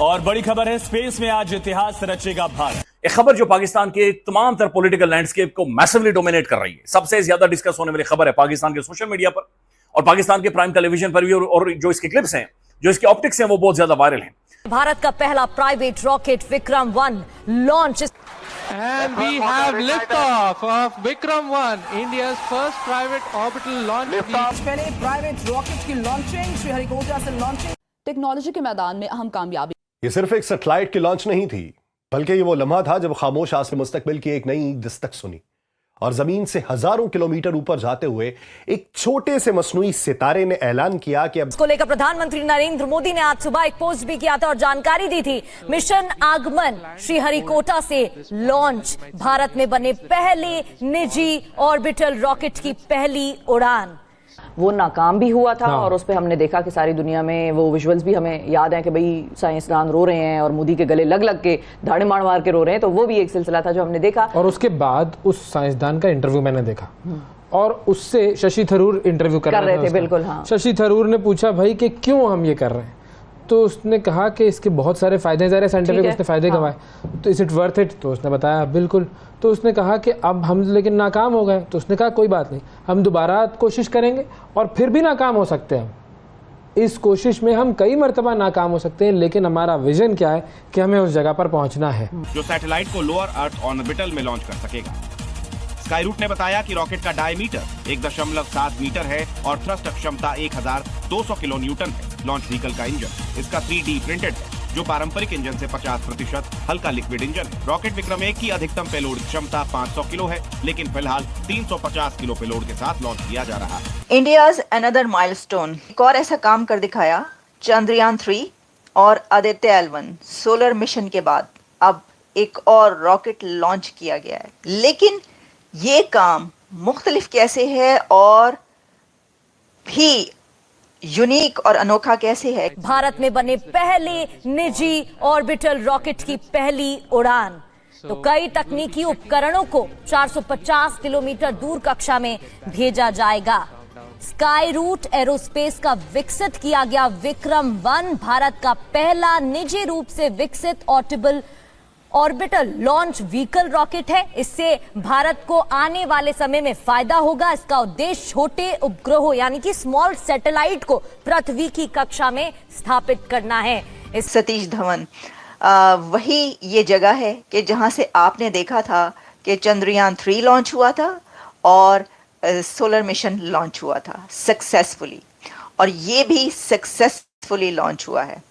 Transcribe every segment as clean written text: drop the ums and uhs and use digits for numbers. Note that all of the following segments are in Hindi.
और बड़ी खबर है, स्पेस में आज इतिहास रचेगा भारत। एक खबर जो पाकिस्तान के तमाम तर पॉलिटिकल लैंडस्केप को मैसिवली डोमिनेट कर रही है। सबसे ज्यादा डिस्कस होने वाली खबर है पाकिस्तान के सोशल मीडिया पर और पाकिस्तान के प्राइम टेलीविजन पर भी, और जो इसके क्लिप्स हैं, जो इसके ऑप्टिक्स हैं, वो बहुत ज्यादा वायरल हैं। भारत का पहला private rocket Vikram one launch. And we have liftoff of Vikram-1, India's first private orbital launch. पहले प्राइवेट रॉकेट की लॉन्चिंग, श्रीहरिकोटा से लॉन्चिंग। टेक्नोलॉजी के मैदान में अहम कामयाबी। ये सिर्फ एक सैटेलाइट की लॉन्च नहीं थी, बल्कि ये वो लम्हा था जब खामोश आसमान मुस्तकबिल की एक नई दस्तक सुनी और जमीन से हजारों किलोमीटर ऊपर जाते हुए एक छोटे से मसनूई सितारे ने ऐलान किया कि अब इसको लेकर प्रधानमंत्री नरेंद्र मोदी ने आज सुबह एक पोस्ट भी किया था और जानकारी दी थी। मिशन आगमन श्रीहरिकोटा से लॉन्च, भारत में बने पहले निजी ऑर्बिटल रॉकेट की पहली उड़ान। वो नाकाम भी हुआ था और उस पे हमने देखा कि सारी दुनिया में वो विजुअल्स भी हमें याद है कि भाई साइंसदान रो रहे हैं और मोदी के गले लग लग के धाड़े मार के रो रहे हैं, तो वो भी एक सिलसिला था जो हमने देखा। और उसके बाद उस साइंसदान का इंटरव्यू मैंने देखा और उससे शशि थरूर इंटरव्यू कर रहे थे। बिल्कुल, हाँ। शशि थरूर ने पूछा भाई कि क्यों हम ये कर रहे हैं, तो उसने कहा कि इसके बहुत सारे फायदे हैं, साइंटिफिक उसने फायदे गवाए, तो इज इट वर्थ इट, तो उसने बताया बिल्कुल। तो उसने कहा कि अब हम लेकिन नाकाम हो गए, तो उसने कहा कोई बात नहीं, हम दोबारा कोशिश करेंगे और फिर भी नाकाम हो सकते हैं। इस कोशिश में हम कई मर्तबा नाकाम हो सकते हैं, लेकिन हमारा विजन क्या है कि हमें उस जगह पर पहुंचना है जो सैटेलाइट को लोअर अर्थ ऑर्बिटल में लॉन्च कर सकेगा। स्काईरूट ने बताया कि रॉकेट का डायमीटर 1.7 मीटर है और थ्रस्ट क्षमता 1200 किलो न्यूटन है। लॉन्च व्हीकल का इंजन इसका 3D प्रिंटेड है, जो पारंपरिक इंजन से 50% हल्का लिक्विड इंजन है। रॉकेट विक्रम 1 की अधिकतम पेलोड क्षमता 500 किलो है, लेकिन फिलहाल 350 किलो पेलोड के साथ लॉन्च किया जा रहा है। इंडियाज अनदर माइलस्टोन, एक और ऐसा काम कर दिखाया। चंद्रयान 3 और आदित्य L1 सोलर मिशन के बाद अब एक और रॉकेट लॉन्च किया गया है, लेकिन ये काम मुख्तलिफ कैसे है और भी यूनिक और अनोखा कैसे है। भारत में बने पहले निजी ऑर्बिटल रॉकेट की पहली उड़ान, तो कई तकनीकी उपकरणों को 450 किलोमीटर दूर कक्षा में भेजा जाएगा। स्काईरूट एरोस्पेस का विकसित किया गया विक्रम-1 भारत का पहला निजी रूप से विकसित ऑर्बिटल लॉन्च व्हीकल रॉकेट है। इससे भारत को आने वाले समय में फायदा होगा। इसका उद्देश्य छोटे उपग्रहों यानी कि स्मॉल सैटेलाइट को पृथ्वी की कक्षा में स्थापित करना है। सतीश धवन वही ये जगह है कि जहां से आपने देखा था कि चंद्रयान 3 लॉन्च हुआ था और सोलर मिशन लॉन्च हुआ था सक्सेसफुली, और ये भी सक्सेसफुली लॉन्च हुआ है।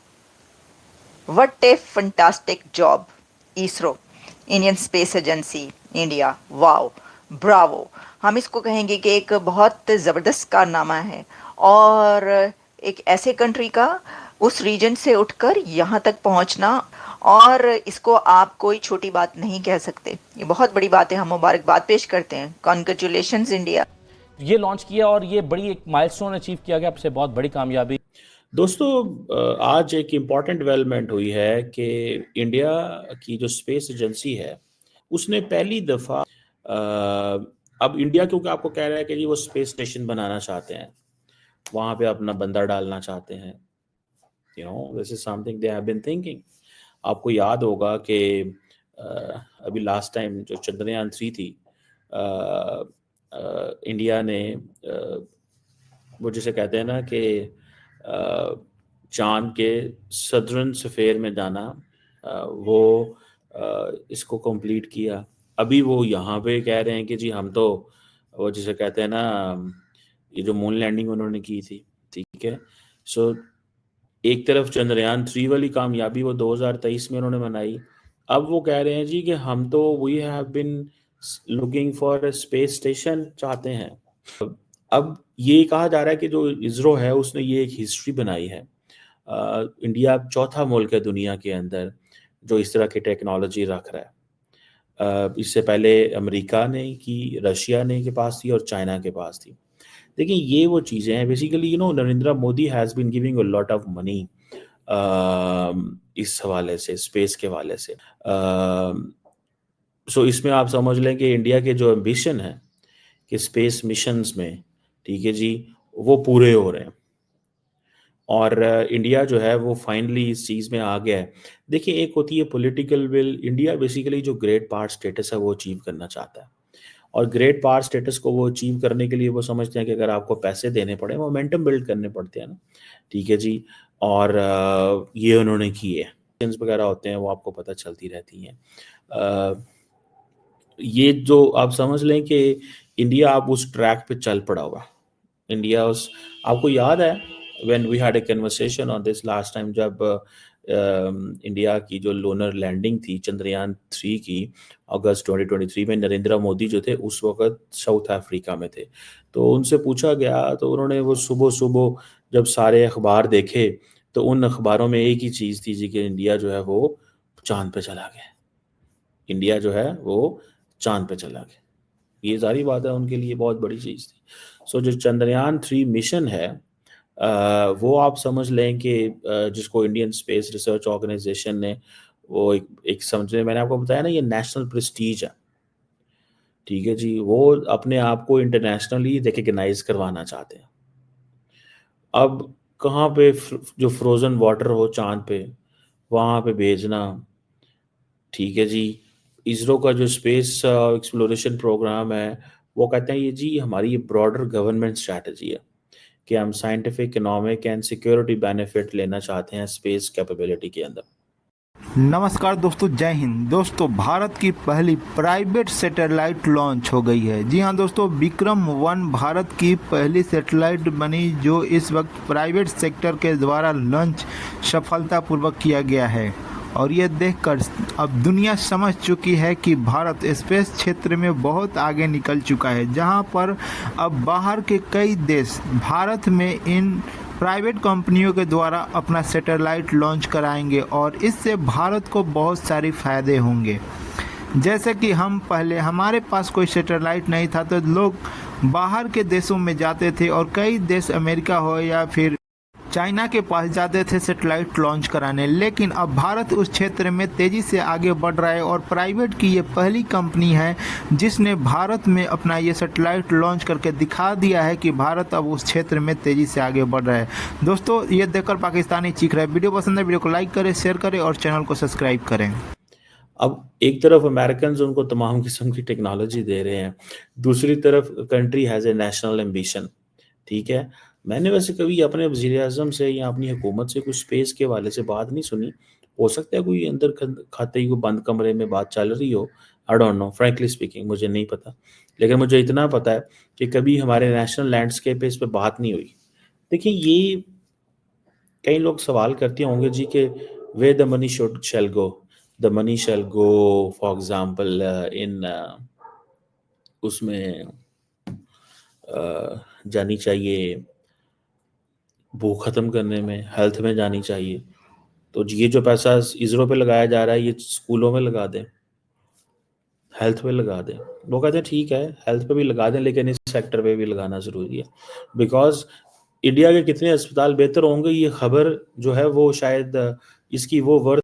What A fantastic job ISRO, Indian space agency India, wow, Bravo. हम इसको कहेंगे कि एक बहुत ज़बरदस्त कारनामा है और एक ऐसे कंट्री का उस रीजन से उठकर यहाँ तक पहुँचना, और इसको आप कोई छोटी बात नहीं कह सकते, ये बहुत बड़ी बात है। हम मुबारकबाद पेश करते हैं, कॉन्ग्रेचुलेशंस इंडिया। ये लॉन्च किया और ये बड़ी एक माइलस्टोन अचीव किया गया, आपसे बहुत बड़ी कामयाबी। दोस्तों, आज एक इम्पॉर्टेंट डेवलपमेंट हुई है कि इंडिया की जो स्पेस एजेंसी है उसने पहली दफ़ा अब इंडिया, क्योंकि आपको कह रहा है कि जी वो स्पेस स्टेशन बनाना चाहते हैं, वहाँ पे अपना बंदा डालना चाहते हैं, this is something they have been thinking. आपको याद होगा कि अभी लास्ट टाइम जो चंद्रयान 3 थी, इंडिया ने वो जिसे कहते हैं ना कि चांद के सदर्न स्फीयर में जाना, वो इसको कंप्लीट किया। अभी वो यहाँ पे कह रहे हैं कि जी हम तो वो जिसे कहते हैं ना, ये जो मून लैंडिंग उन्होंने की थी, ठीक है। सो एक तरफ चंद्रयान 3 वाली कामयाबी वो 2023 में उन्होंने मनाई, अब वो कह रहे हैं जी कि हम तो we have been looking for a space station चाहते हैं। अब ये कहा जा रहा है कि जो इसरो है उसने ये एक हिस्ट्री बनाई है। इंडिया चौथा मुल्क है दुनिया के अंदर जो इस तरह की टेक्नोलॉजी रख रहा है। इससे पहले अमेरिका ने की, रशिया ने के पास थी और चाइना के पास थी। देखिए, ये वो चीज़ें हैं basically, Narendra Modi has been giving a lot of money इस हवाले से, स्पेस के हवाले से। सो इसमें आप समझ लें कि इंडिया के जो एम्बिशन है कि स्पेस मिशंस में, ठीक है जी, वो पूरे हो रहे हैं। और इंडिया जो है वो फाइनली इस चीज़ में आ गया है। देखिए, एक होती है पॉलिटिकल विल। इंडिया बेसिकली जो ग्रेट पावर स्टेटस है वो अचीव करना चाहता है, और ग्रेट पावर स्टेटस को वो अचीव करने के लिए वो समझते हैं कि अगर आपको पैसे देने पड़े, मोमेंटम बिल्ड करने पड़ते हैं ना, ठीक है जी। और ये उन्होंने किए वगैरह होते हैं, वो आपको पता चलती रहती हैं। ये जो आप समझ लें कि इंडिया आप उस ट्रैक पे चल पड़ा होगा। इंडिया उस, आपको याद है when we had a conversation on this last time, जब इंडिया की जो लोनर लैंडिंग थी चंद्रयान 3 की अगस्त 2023 में, नरेंद्र मोदी जो थे उस वक्त साउथ अफ्रीका में थे। तो उनसे पूछा गया, तो उन्होंने वो सुबह सुबह जब सारे अखबार देखे तो उन अखबारों में एक ही चीज़ थी जी कि इंडिया जो है वो चांद पे चला गया। इंडिया जो है वो चांद पे चला गया। ये सारी बात है, उनके लिए बहुत बड़ी चीज़ थी। सो जो चंद्रयान 3 मिशन है वो आप समझ लें कि जिसको इंडियन स्पेस रिसर्च ऑर्गेनाइजेशन ने वो एक समझे, मैंने आपको बताया ना, ये नेशनल प्रेस्टीज है, ठीक है जी। वो अपने आप को इंटरनेशनली रिकग्नाइज करवाना चाहते हैं। अब कहाँ पे जो फ्रोजन वाटर हो चांद पे, वहाँ पे भेजना, ठीक है जी। इसरो का जो स्पेस एक्सप्लोरेशन प्रोग्राम है वो कहते हैं ये जी हमारी ये ब्रॉडर गवर्नमेंट स्ट्रैटेजी है कि हम scientific, economic and security benefit लेना चाहते हैं स्पेस कैपेबिलिटी के अंदर। नमस्कार दोस्तों, जय हिंद। दोस्तों, भारत की पहली प्राइवेट सैटेलाइट लॉन्च हो गई है। जी हाँ दोस्तों, विक्रम 1 भारत की पहली सैटेलाइट बनी जो इस वक्त प्राइवेट सेक्टर के द्वारा लॉन्च सफलतापूर्वक किया गया है। और ये देखकर अब दुनिया समझ चुकी है कि भारत स्पेस क्षेत्र में बहुत आगे निकल चुका है, जहां पर अब बाहर के कई देश भारत में इन प्राइवेट कंपनियों के द्वारा अपना सैटेलाइट लॉन्च कराएंगे और इससे भारत को बहुत सारे फ़ायदे होंगे। जैसे कि हम पहले हमारे पास कोई सैटेलाइट नहीं था तो लोग बाहर के देशों में जाते थे और कई देश, अमेरिका हो या फिर चाइना के पास जाते थे सैटेलाइट लॉन्च कराने, लेकिन अब भारत उस क्षेत्र में तेज़ी से आगे बढ़ रहा है और प्राइवेट की ये पहली कंपनी है जिसने भारत में अपना ये सैटेलाइट लॉन्च करके दिखा दिया है कि भारत अब उस क्षेत्र में तेज़ी से आगे बढ़ रहा है। दोस्तों, ये देखकर पाकिस्तानी चीख रहा है। वीडियो पसंद है, वीडियो को लाइक करें, शेयर करें और चैनल को सब्सक्राइब करें। अब एक तरफ अमेरिकन उनको तमाम किस्म की टेक्नोलॉजी दे रहे हैं, दूसरी तरफ country has a national ambition, ठीक है। मैंने वैसे कभी अपने वज़ीर-ए-आज़म से या अपनी हुकूमत से कुछ स्पेस के हवाले से बात नहीं सुनी। हो सकता है कोई अंदर खाते ही कोई बंद कमरे में बात चल रही हो, I don't know, frankly speaking मुझे नहीं पता। लेकिन मुझे इतना पता है कि कभी हमारे नेशनल लैंडस्केप पे इस पे बात नहीं हुई। देखिए, ये कई लोग सवाल करते होंगे जी कि where the money shall go, the money shall go for example इन उसमें जानी चाहिए भूख ख़त्म करने में, हेल्थ में जानी चाहिए। तो ये जो पैसा इसरो पे लगाया जा रहा है ये स्कूलों में लगा दें, हेल्थ पे लगा दें। वो कहते हैं ठीक है, हेल्थ पे भी लगा दें, लेकिन इस सेक्टर पे भी लगाना ज़रूरी है। बिकॉज इंडिया के कितने अस्पताल बेहतर होंगे, ये खबर जो है वो शायद इसकी वो वर्थ